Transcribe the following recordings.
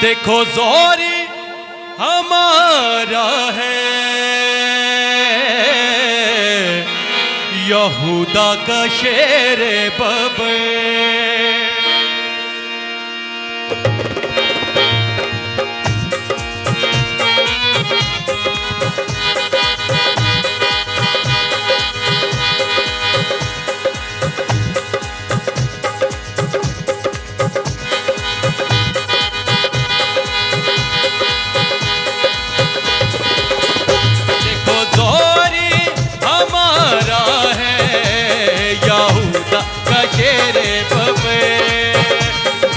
देखो ज़ोरी हमारा है, यहूदा का शेर बबे।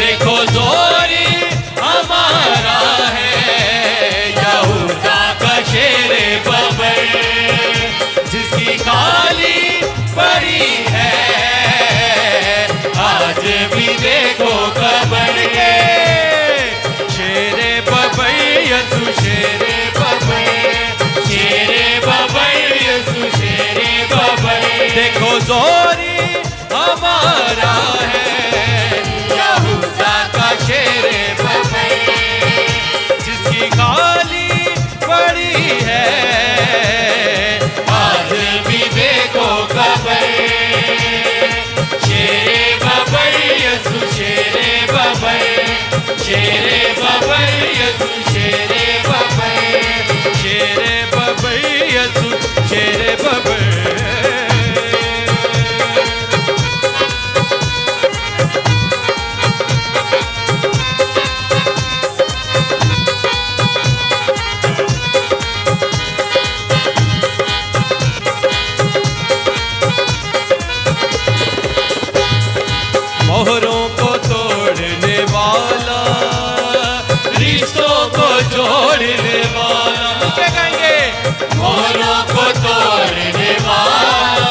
देखो ज़ोरी हमारा है, यहूदा का शेर बबे, जिसकी खाली पड़ी है आज भी देखो कब्र के। शेरे बबे यसु शेरे बबे, शेरे बबे यसु शेरे बबे। देखो ज़ोरी हमारा है, यहूदा का शेरे बबे, जिसकी खाली पड़ी है आज भी देखो कब्र। शेरे बबे यसु शेरे बबे, शेरे बबे यसु शेरे बबे, शेरे बबे यसु शेरे बबे। मोहरों को तोड़ने वाला, रिश्तों को जोड़ने वाला, क्या कहेंगे? मोहरों को तोड़ने वाला,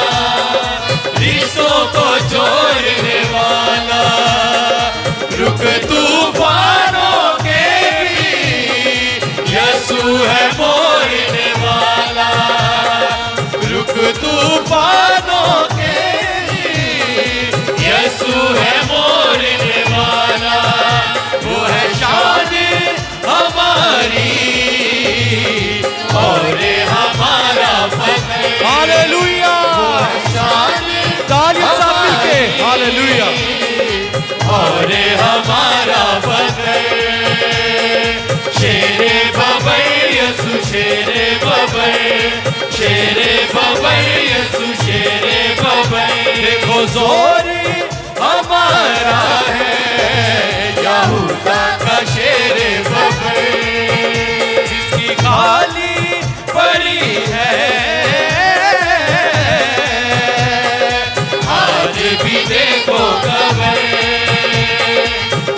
रिश्तों को जोड़ने वाला, रुक तूफानों के भी यसु है मोड़ने वाला, रुक तूफानों के यसु है मोड़ने वाला। वो है शान हमारी और हमारा फख्र। हालेलुया। वो है शान, तालियां सब मिलके हालेलुया, और हमारा फख्र। शेरे बबे यसु शेरे बबे, शेरे बबे यसु शेरे बबे। देखो ज़ोरी हमारा है, यहूदा का शेर बबे, जिसकी खाली पड़ी है आज भी देखो कब्र।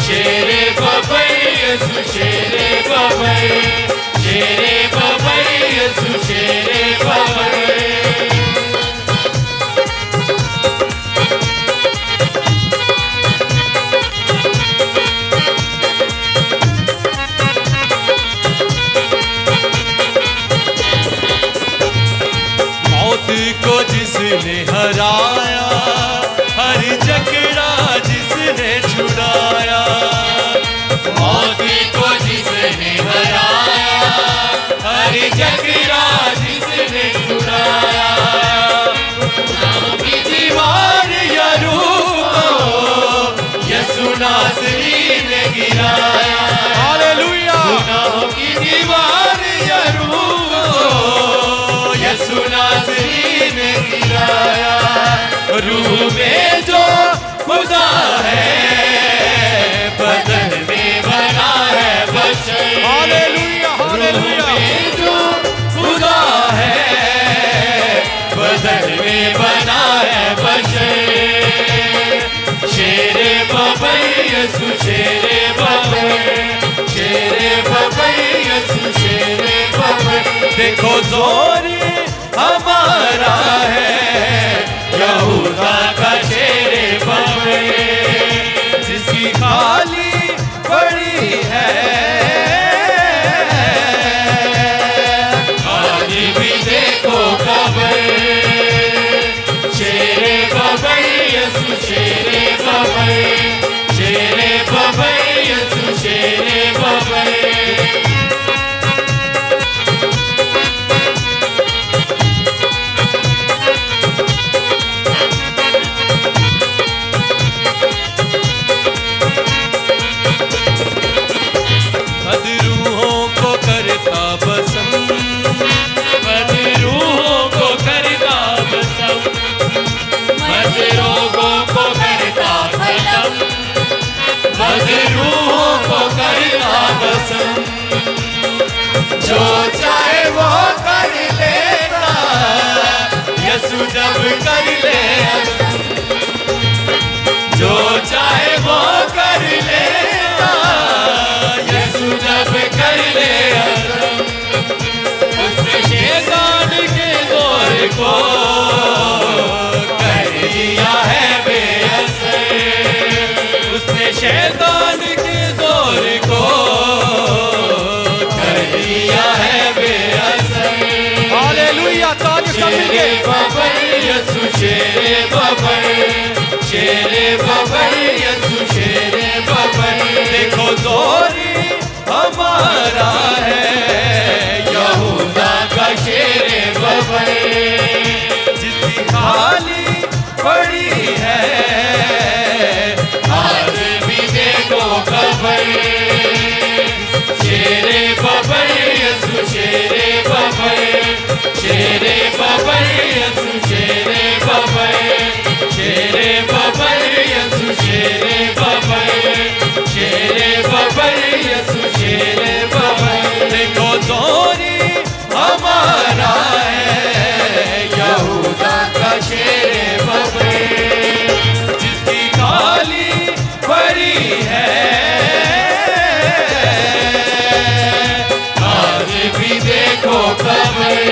शेरे बबे यसु शेरे बबे, शेरे बबे यसु शेरे बबे। को जिसने हराया, हर जकड़ा जिसने छुड़ाया, मौत को जिसने हराया, हर जकड़ा जिसने छुड़ाया, गुनाहों की दीवार यरूको यसु नासरी ने गिराया। हालेलुया। गुनाहों की दीवार यरूको यसु नासरी ने गिराया। रूह में जो खुदा है, बदन में बना है बशर। Hallelujah hallelujah. रूह में जो खुदा है, बदन में बना है बशर। शेरे बबे यसु शेरे बबे, शेरे बबे यसु शेरे बबे। देखो ज़ोरी हमारा है, यहूदा का शेरे बबे, जिसकी खाली पड़ी है आज भी देखो कब्र। शेरे बबे यसु शेरे बबे, शेरे बबे यसु शेरे बबे। जो चाहे वो कर लेता, यसु जब कर ले, जो चाहे वो कर लेता, यसु जब कर ले, उसने शैतान के जोर को कर दिया है बेअसर, उसने शैतान के जोर को कर दिया है बेअसर। हालेलुया, ताली सब मिलके। यसु शेरे बबर, शेरे बबर, यसु शेरे बबर। देखो जोरी हमारा है, यहूदा का शेरे बबर, जिसकी खाली पड़ी है, आज भी देखो खबर। शेरे बबर, यसु शेरे बबर, शेरे बबर, यसु शेरे बबर, शेरे बबर, यसु शेरे बबर, शेरे बबर, यसु शेरे बबर। देखो जोरी हमारा है, यहूदा का शेरे बबर, जिसकी खाली पड़ी है, आज भी देखो खबर।